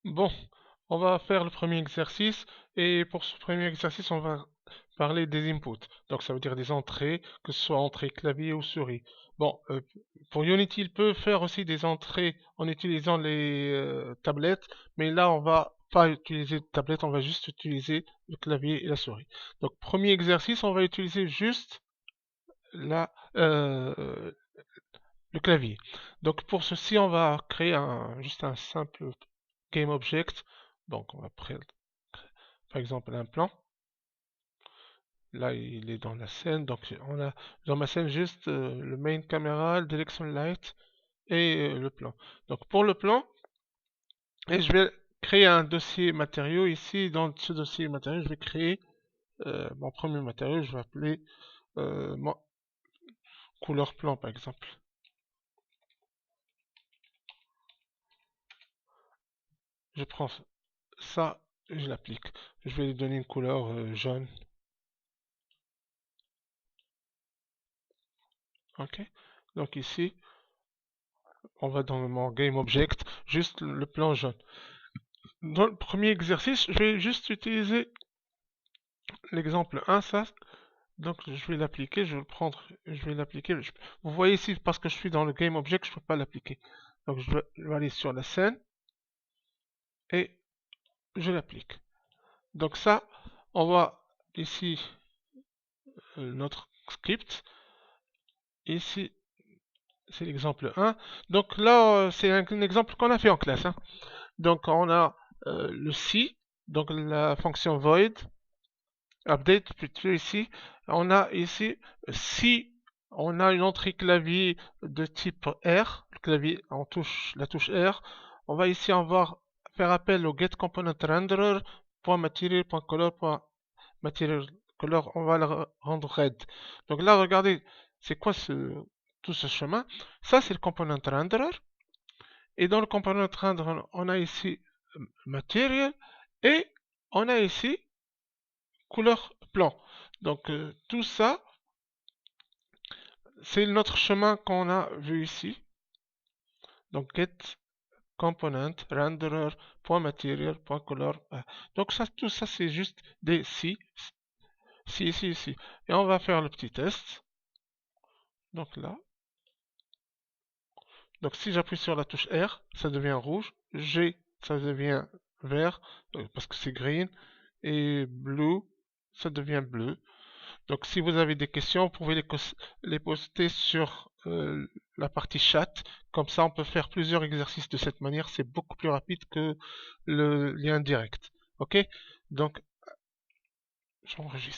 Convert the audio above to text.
Bon, on va faire le premier exercice et pour ce premier exercice, on va parler des inputs. Donc ça veut dire des entrées, que ce soit entrée clavier ou souris. Bon, pour Unity, il peut faire aussi des entrées en utilisant les tablettes, mais là, on va pas utiliser de tablette, on va juste utiliser le clavier et la souris. Donc premier exercice, on va utiliser juste la, le clavier. Donc pour ceci, on va créer juste un simple GameObject. Donc on va créer par exemple un plan. Là il est dans la scène. Donc on a dans ma scène juste le main camera, le direction light et le plan. Donc pour le plan, et je vais créer un dossier matériaux ici. Dans ce dossier matériaux, je vais créer mon premier matériau. Je vais appeler mon couleur plan par exemple. Je prends ça, je l'applique. Je vais lui donner une couleur jaune. Ok. Donc ici, on va dans mon GameObject, juste le plan jaune. Dans le premier exercice, je vais juste utiliser l'exemple 1, ça. Donc je vais l'appliquer, je vais le prendre, je vais l'appliquer. Vous voyez ici, parce que je suis dans le GameObject, je ne peux pas l'appliquer. Donc je vais aller sur la scène et je l'applique. Donc ça, on va ici notre script. Ici, c'est l'exemple 1. Donc là, c'est un exemple qu'on a fait en classe, hein. Donc on a le si, donc la fonction void, update plutôt ici. On a ici, si on a une entrée clavier de type R, le clavier on touche la touche R, on va ici faire appel au getComponentRenderer, .material.color, material color, on va le rendre red. Donc là, regardez, c'est quoi tout ce chemin? Ça, c'est le component renderer. Et dans le component renderer, on a ici material et on a ici couleur plan. Donc tout ça, c'est notre chemin qu'on a vu ici. Donc get component renderer .material .color. Donc ça, tout ça, c'est juste des si, si. Et on va faire le petit test. Donc là. Donc si j'appuie sur la touche R, ça devient rouge. G, ça devient vert, parce que c'est green. Et blue, ça devient bleu. Donc si vous avez des questions, vous pouvez les poster sur la partie chat. Comme ça, on peut faire plusieurs exercices de cette manière. C'est beaucoup plus rapide que le lien direct. Ok? Donc, j'enregistre.